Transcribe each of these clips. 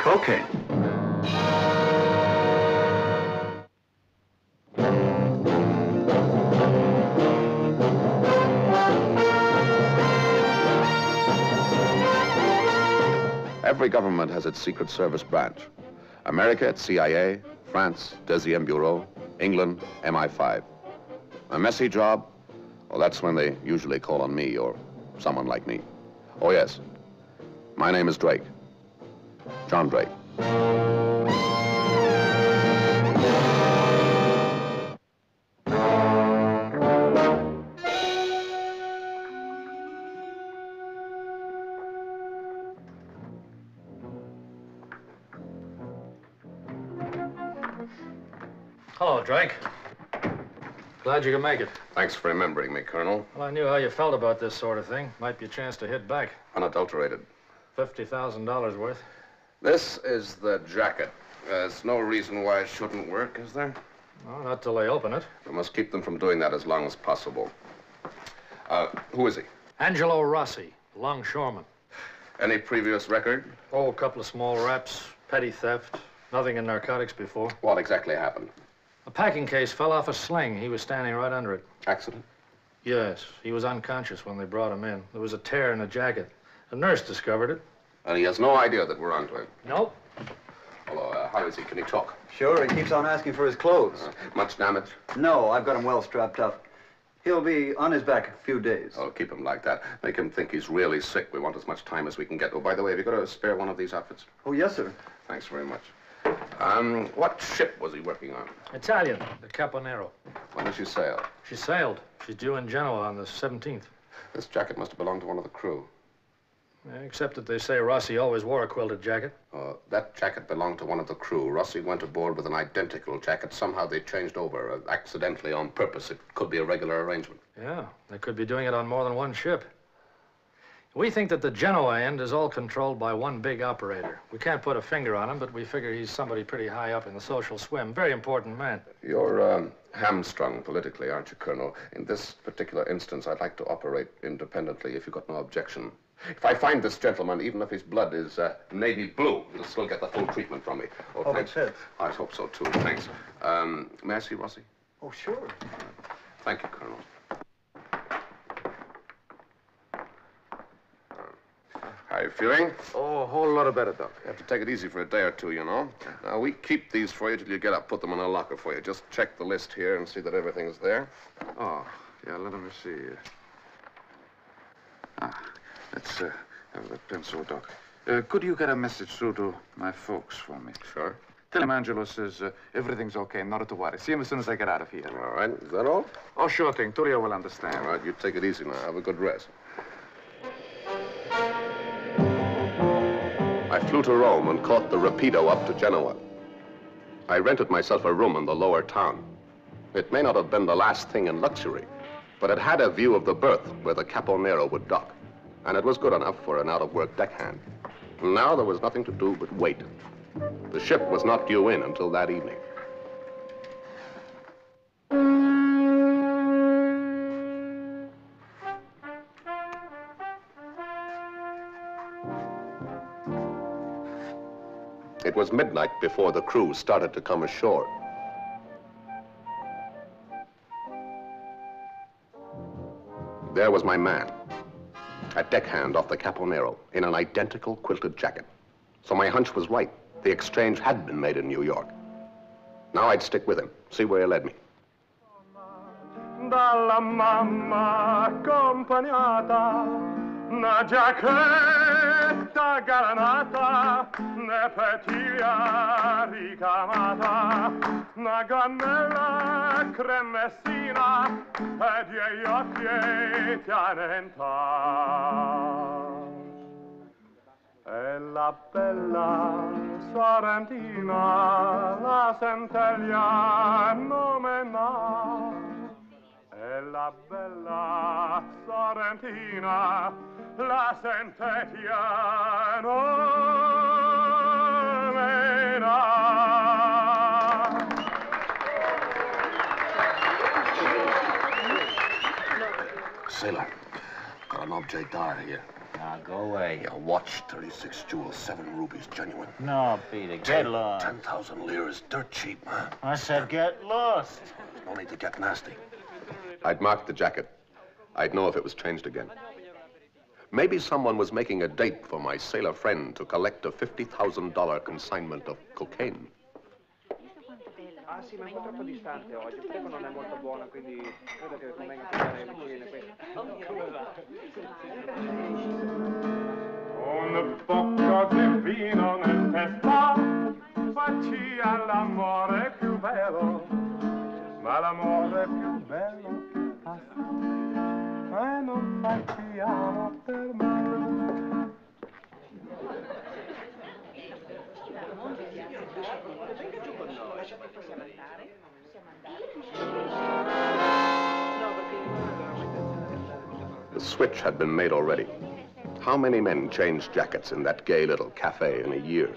Cocaine. Every government has its Secret Service branch. America, it's CIA, France, Deuxième Bureau, England, MI5. A messy job? Well, that's when they usually call on me or someone like me. Oh, yes. My name is Drake. John Drake. Hello, Drake. Glad you could make it. Thanks for remembering me, Colonel. Well, I knew how you felt about this sort of thing. Might be a chance to hit back. Unadulterated. $50,000 worth. This is the jacket. There's no reason why it shouldn't work, is there? No, not till they open it. We must keep them from doing that as long as possible. Who is he? Angelo Rossi, longshoreman. Any previous record? Oh, a couple of small raps, petty theft, nothing in narcotics before. What exactly happened? A packing case fell off a sling. He was standing right under it. Accident? Yes, he was unconscious when they brought him in. There was a tear in the jacket. A nurse discovered it. And he has no idea that we're onto him? Nope. Hello, how is he? Can he talk? Sure, he keeps on asking for his clothes. Much damage? No, I've got him well strapped up. He'll be on his back a few days. Oh, keep him like that. Make him think he's really sick. We want as much time as we can get. Oh, by the way, have you got a spare one of these outfits? Oh, yes, sir. Thanks very much. What ship was he working on? Italian, the Caponero. When did she sail? She sailed. She's due in Genoa on the 17th. This jacket must have belonged to one of the crew. Except that they say Rossi always wore a quilted jacket. That jacket belonged to one of the crew. Rossi went aboard with an identical jacket. Somehow they changed over, accidentally, on purpose. It could be a regular arrangement. Yeah, they could be doing it on more than one ship. We think that the Genoa end is all controlled by one big operator. We can't put a finger on him, but we figure he's somebody pretty high up in the social swim. Very important man. You're hamstrung politically, aren't you, Colonel? In this particular instance, I'd like to operate independently if you've got no objection. If I find this gentleman, even if his blood is navy blue, he'll still get the full treatment from me. Oh, thanks. I hope so, too. Thanks. May I see Rossi? Oh, sure. Thank you, Colonel. How are you feeling? Oh, a whole lot better, Doc. You have to take it easy for a day or two, you know. Now, we keep these for you till you get up. Put them in a locker for you. Just check the list here and see that everything's there. Oh, yeah, let me see. Let's have that pencil, Doc. Could you get a message through to my folks for me? Sure. Tell him Angelo says everything's okay, not to worry. See him as soon as I get out of here. All right. Is that all? Oh, sure thing. Tullio will understand. All right. You take it easy now. Have a good rest. I flew to Rome and caught the Rapido up to Genoa. I rented myself a room in the lower town. It may not have been the last thing in luxury, but it had a view of the berth where the Caponero would dock, and it was good enough for an out-of-work deckhand. Now there was nothing to do but wait. The ship was not due in until that evening. It was midnight before the crew started to come ashore. There was my man, a deckhand off the Caponero, in an identical quilted jacket. So my hunch was right. The exchange had been made in New York. Now I'd stick with him, see where he led me. Dalla mamma accompagnata, una giacchetta granata, ne petiglia ricamata, una gonnella cremessina e gli occhi pianenta. E la bella sorrentina, la centeglia nomena. E la bella sorrentina, la centeglia nomena. Sailor, got an object d'art here. Now, go away. Yeah, watch, 36 jewels, 7 rubies, genuine. No, Peter, get lost. 10,000 liras, dirt cheap, man. I said get lost. No need to get nasty. I'd marked the jacket. I'd know if it was changed again. Maybe someone was making a date for my sailor friend to collect a $50,000 consignment of cocaine. Ah sì, ma è un po' troppo distante oggi, il tempo non è molto buono, quindi credo che convenga prendere vicino questo. Un poco di vino nel testa faccia l'amore più bello, ma l'amore più bello che passa e non facciamo per me. The switch had been made already. How many men changed jackets in that gay little cafe in a year?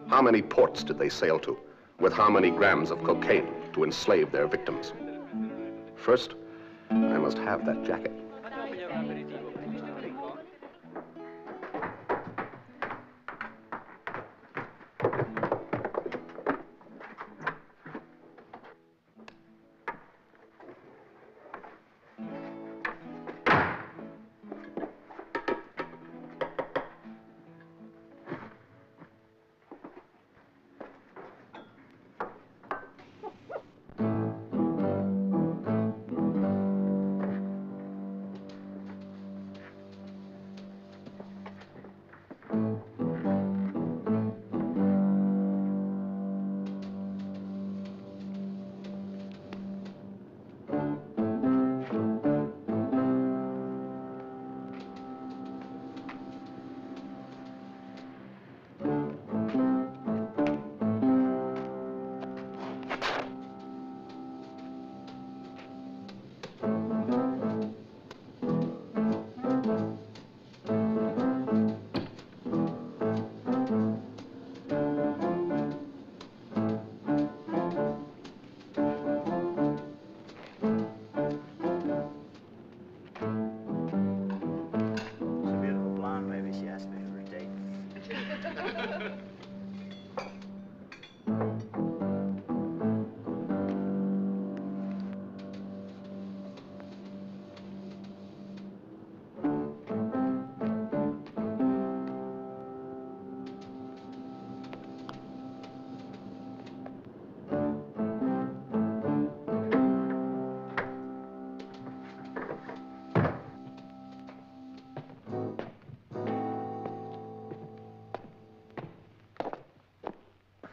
How many ports did they sail to, with how many grams of cocaine to enslave their victims? First, I must have that jacket.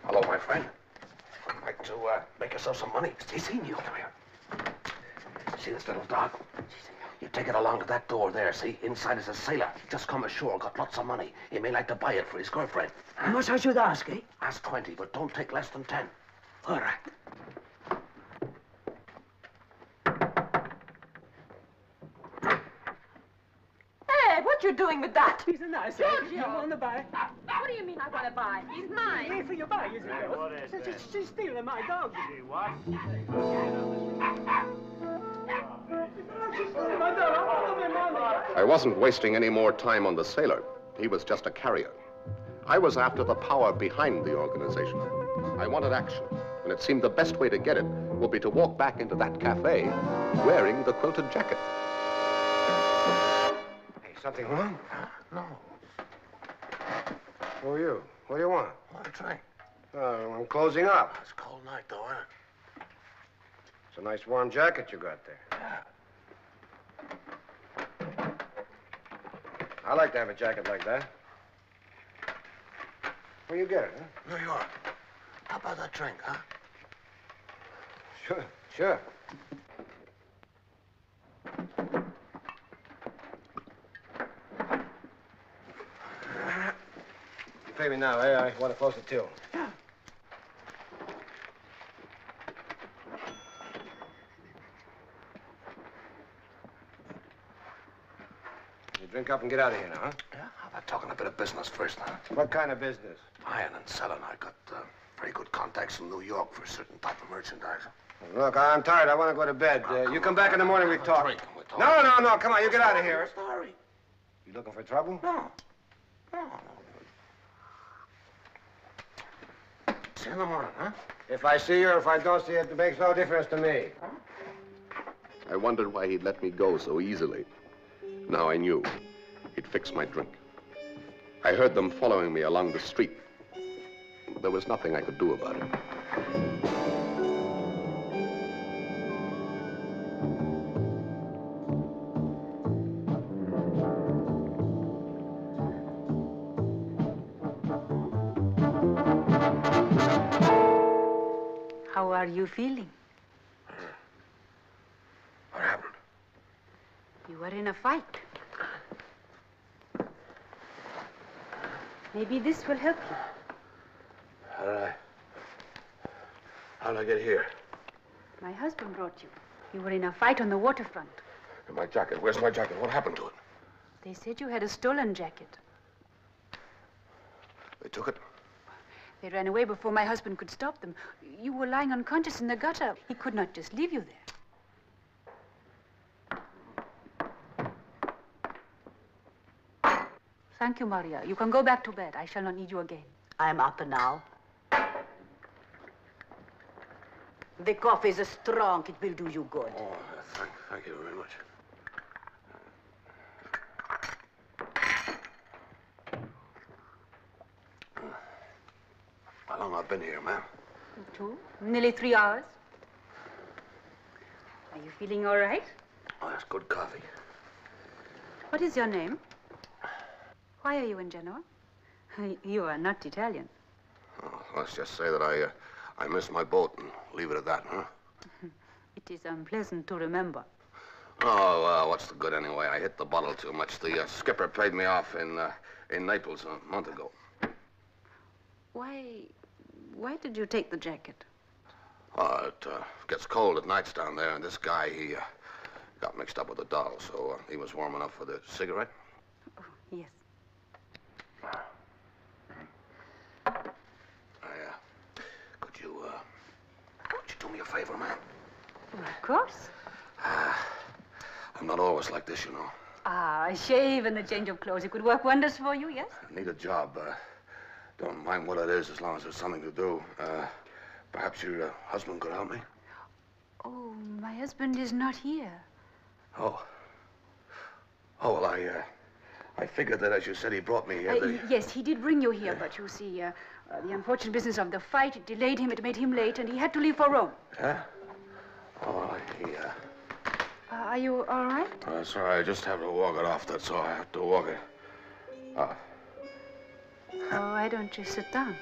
Hello, my friend. I'd like to make yourself some money. Sí, senor. Come here. See this little dog? You take it along to that door there, see? Inside is a sailor. Just come ashore, got lots of money. He may like to buy it for his girlfriend. How much I should ask, eh? Ask 20, but don't take less than 10. All right. Hey, what you doing with that? He's a nice George, You want to buy? What do you mean I want to buy? He's mine. Here for your buy, is it? What is this? She's stealing my dog. What? I wasn't wasting any more time on the sailor. He was just a carrier. I was after the power behind the organization. I wanted action, and it seemed the best way to get it would be to walk back into that cafe wearing the quilted jacket. Hey, something wrong? No. Who are you? What do you want? I want a drink. I'm closing up. It's a cold night, though, isn't it? It's a nice warm jacket you got there. Yeah. I like to have a jacket like that. Where you get it, huh? New York. How about that drink, huh? Sure, sure. You pay me now, eh? I want to close the till. Yeah. You drink up and get out of here now, huh? Yeah? How about talking a bit of business first, huh? What kind of business? Buying and selling. I got very good contacts in New York for a certain type of merchandise. Look, I'm tired. I want to go to bed. You come back in the morning, we talk. No, no, no. Come on, you get out of here. Sorry. You looking for trouble? No. No. See you in the morning, huh? If I see you or if I don't see you, it makes no difference to me. I wondered why he'd let me go so easily. Now I knew. He'd fix my drink. I heard them following me along the street. There was nothing I could do about it. How are you feeling? What happened? You were in a fight. Maybe this will help you. How did I get here? My husband brought you. You were in a fight on the waterfront. And my jacket. Where's my jacket? What happened to it? They said you had a stolen jacket. They took it? They ran away before my husband could stop them. You were lying unconscious in the gutter. He could not just leave you there. Thank you, Maria. You can go back to bed. I shall not need you again. I am up now. The coffee is strong. It will do you good. Oh, thank you very much. How long I've been here, ma'am? 2, nearly 3 hours. Are you feeling all right? Oh, that's good coffee. What is your name? Why are you in Genoa? You are not Italian. Oh, let's just say that I missed my boat and leave it at that, huh? It is unpleasant to remember. Oh, what's the good anyway? I hit the bottle too much. The skipper paid me off in Naples a month ago. Why did you take the jacket? Oh, it gets cold at nights down there, and this guy, he got mixed up with a doll, so he was warm enough for the cigarette. Oh, yes. Could you do me a favor, ma'am? Well, of course. I'm not always like this, you know. A shave and a change of clothes. It could work wonders for you, yes? I need a job. Don't mind what it is as long as there's something to do. Perhaps your husband could help me? Oh, my husband is not here. Oh. Oh, well, I figured that, as you said, he brought me here. Yes, he did bring you here, but you see, the unfortunate business of the fight, it delayed him, it made him late, and he had to leave for Rome. Huh? Oh, Are you all right? Sorry, I just have to walk it off, that's all. I have to walk it off. Oh, why don't you sit down?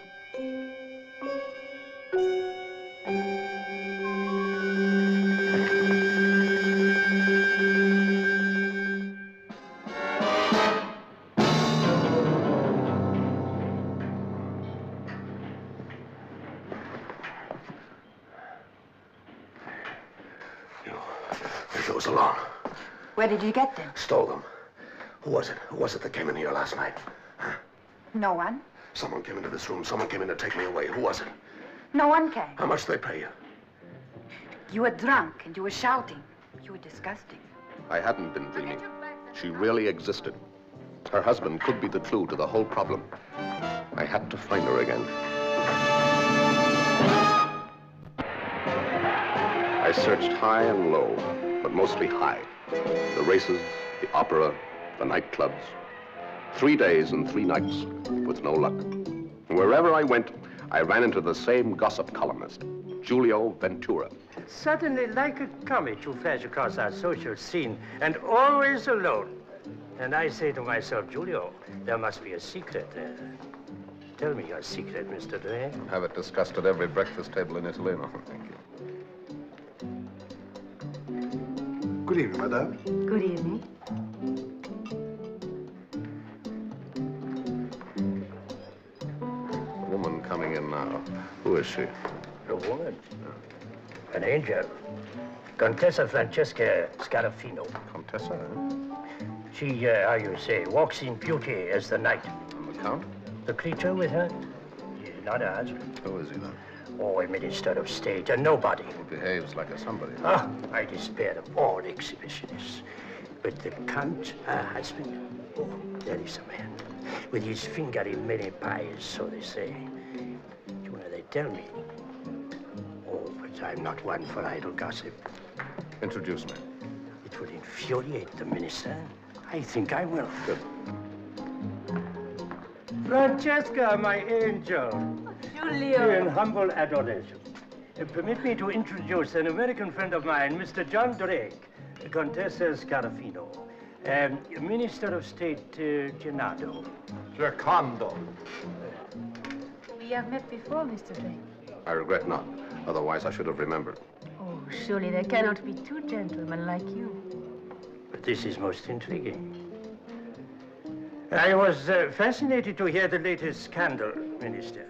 There goes along. Where did you get them? Stole them. Who was it? Who was it that came in here last night? Huh? No one. Someone came into this room. Someone came in to take me away. Who was it? No one came. How much did they pay you? You were drunk and you were shouting. You were disgusting. I hadn't been dreaming. She really existed. Her husband could be the clue to the whole problem. I had to find her again. I searched high and low, but mostly high. The races, the opera, the nightclubs. 3 days and 3 nights, with no luck. Wherever I went, I ran into the same gossip columnist, Giulio Ventura. Suddenly, like a comet, you flash across our social scene, and always alone. And I say to myself, Giulio, there must be a secret there. Tell me your secret, Mr. Dre. Have it discussed at every breakfast table in Italy? No, thank you. Good evening, madame. Good evening. Woman coming in now. Who is she? A woman? An angel. Contessa Francesca Scarafino. Contessa, eh? She, how you say, walks in beauty as the night. And the Count? The creature with her? Not a husband. Who is he then? Oh, a minister of state, a nobody. He behaves like a somebody. Ah, I despair of all exhibitionists. But the Count, her husband, oh, there is a man. With his finger in many pies, so they say. You know, they tell me. Oh, but I'm not one for idle gossip. Introduce me. It will infuriate the minister. I think I will. Good. Francesca, my angel. Giulio. In humble adoration. Permit me to introduce an American friend of mine, Mr. John Drake, Contessa Scarafino, Minister of State Gennaro. Giacondo. We have met before, Mr. Drake. I regret not. Otherwise, I should have remembered. Oh, surely there cannot be two gentlemen like you. But this is most intriguing. I was fascinated to hear the latest scandal, Minister.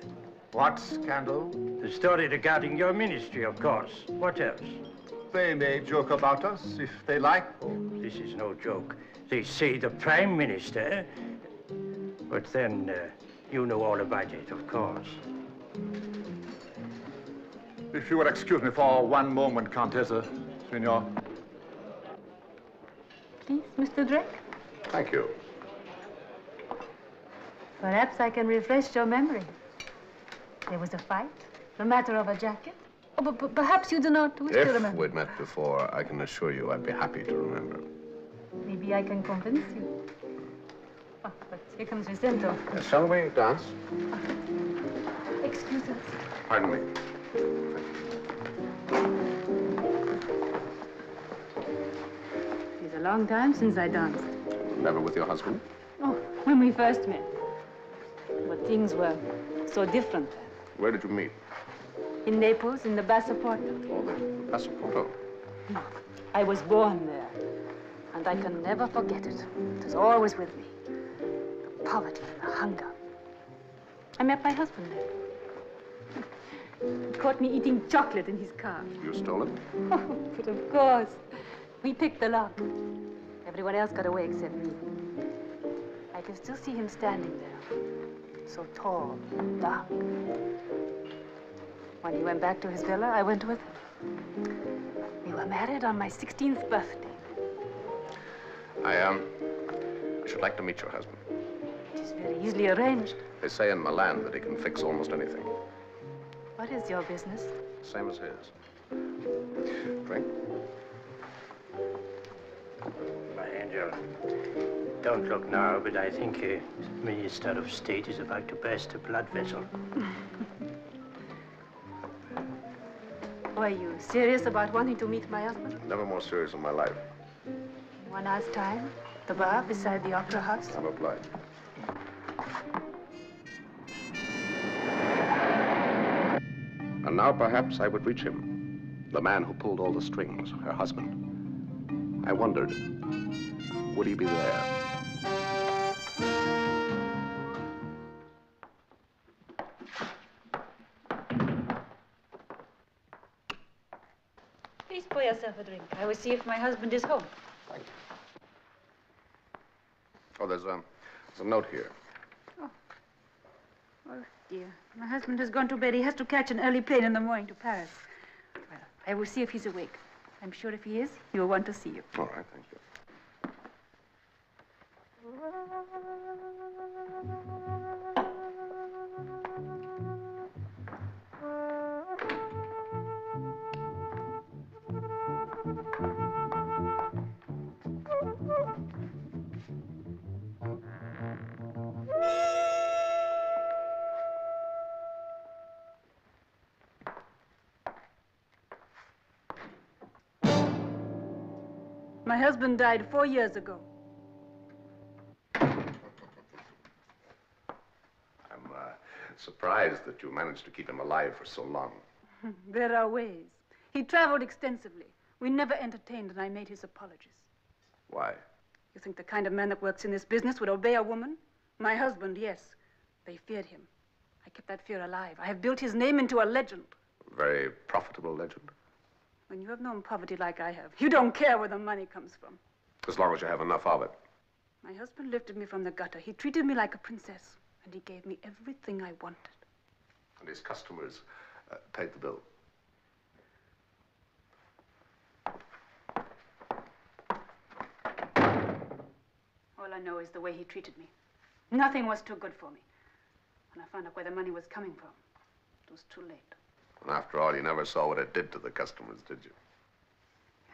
What scandal? The story regarding your ministry, of course. What else? They may joke about us if they like. Oh, this is no joke. They say the Prime Minister, but then you know all about it, of course. If you would excuse me for one moment, Contessa, Signor. Please, Mr. Drake. Thank you. Perhaps I can refresh your memory. There was a fight, the matter of a jacket. Oh, but perhaps you do not wish to If remember. we'd met before, I can assure you I'd be happy to remember. Maybe I can convince you. Oh, but here comes Vicento. Shall we dance? Excuse us. Pardon me. It's a long time since I danced. Never with your husband? Oh, when we first met. But things were so different. Where did you meet? In Naples, in the Passaporto. Oh, the Passaporto. I was born there, and I can never forget it. It was always with me. The poverty and the hunger. I met my husband there. He caught me eating chocolate in his car. You stole it? Oh, but of course. We picked the lock. Everyone else got away except me. I can still see him standing there, so tall and dark. When he went back to his villa, I went with him. We were married on my 16th birthday. I should like to meet your husband. It is very easily arranged. They say in Milan that he can fix almost anything. What is your business? Same as his. Drink? My angel, don't look now, but I think a Minister of State is about to burst a blood vessel. Are you serious about wanting to meet my husband? Never more serious in my life. 1 hour's time, the bar beside the opera house. I'm obliged. And now perhaps I would reach him. The man who pulled all the strings, her husband. I wondered, would he be there? Please pour yourself a drink. I will see if my husband is home. Thank you. Oh, there's a note here. Oh, dear. My husband has gone to bed. He has to catch an early plane in the morning to Paris. Well, I will see if he's awake. I'm sure if he is, he will want to see you. All right, thank you. My husband died 4 years ago. I'm surprised that you managed to keep him alive for so long. There are ways. He traveled extensively. We never entertained, and I made his apologies. Why? You think the kind of man that works in this business would obey a woman? My husband, yes. They feared him. I kept that fear alive. I have built his name into a legend. Very profitable legend. When you have known poverty like I have, you don't care where the money comes from. As long as you have enough of it. My husband lifted me from the gutter. He treated me like a princess, and he gave me everything I wanted. And his customers paid the bill. All I know is the way he treated me. Nothing was too good for me. When I found out where the money was coming from, it was too late. And after all, you never saw what it did to the customers, did you?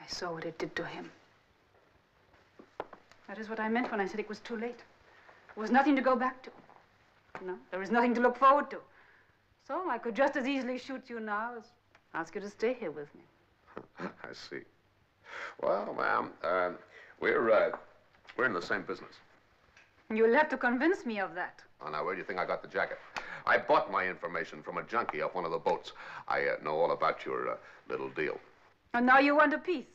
I saw what it did to him. That is what I meant when I said it was too late. There was nothing to go back to. No, there was nothing to look forward to. So I could just as easily shoot you now as ask you to stay here with me. I see. Well, ma'am, we're in the same business. You'll have to convince me of that. Oh, now, where do you think I got the jacket? I bought my information from a junkie off one of the boats. I know all about your little deal. And now you want a piece.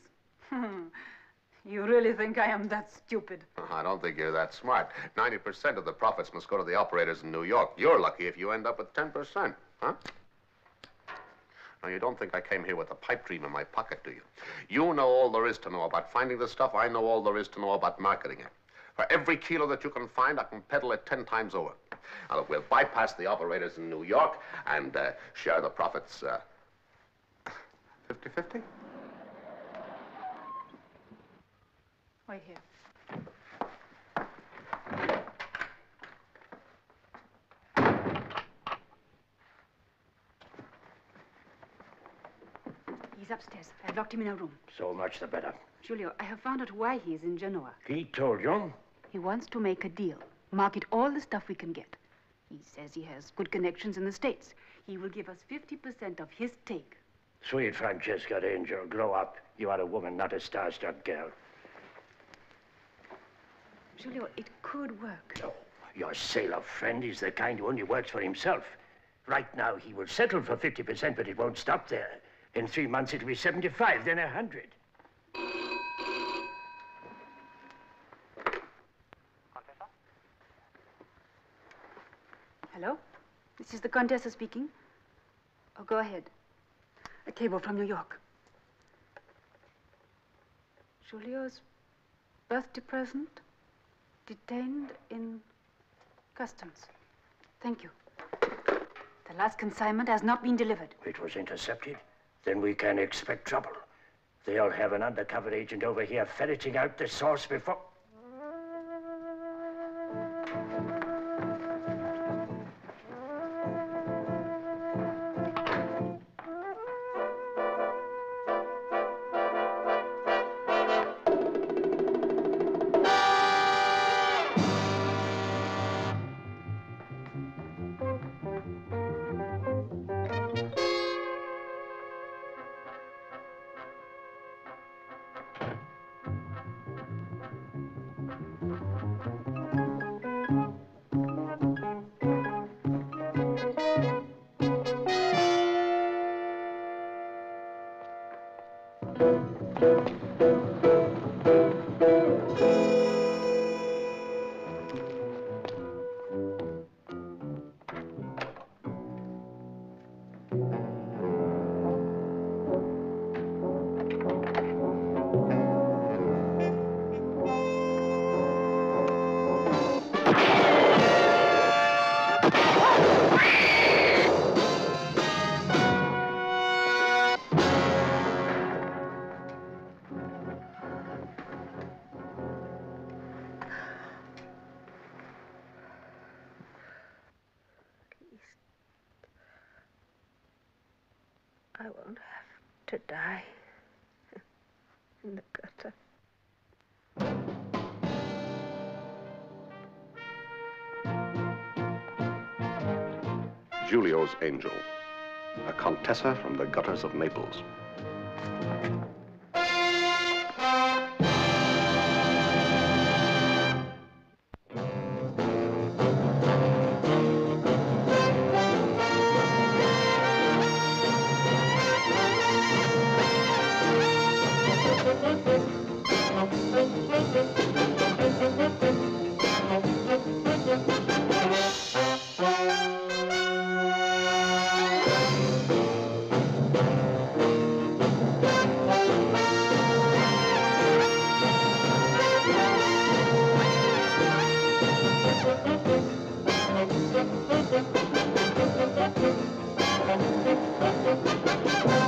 You really think I am that stupid? I don't think you're that smart. 90% of the profits must go to the operators in New York. You're lucky if you end up with 10%, huh? Now, you don't think I came here with a pipe dream in my pocket, do you? You know all there is to know about finding this stuff. I know all there is to know about marketing it. For every kilo that you can find, I can peddle it 10 times over. Now, look, we'll bypass the operators in New York and share the profits 50-50? Wait here. He's upstairs. I've locked him in a room. So much the better. Giulio, I have found out why he is in Genoa. He told you? He wants to make a deal. Market all the stuff we can get. He says he has good connections in the States. He will give us 50% of his take. Sweet Francesca Angel, grow up. You are a woman, not a starstruck girl. Giulio, it could work. No, your sailor friend is the kind who only works for himself. Right now, he will settle for 50%, but it won't stop there. In 3 months, it'll be 75, then 100. Contessa? Hello? This is the Contessa speaking. Oh, go ahead. A cable from New York. Giulio's birthday present detained in customs. Thank you. The last consignment has not been delivered. It was intercepted? Then we can expect trouble. They'll have an undercover agent over here ferreting out the source before... I won't have to die in the gutter. Giulio's Angel, a Contessa from the gutters of Naples. Thank you.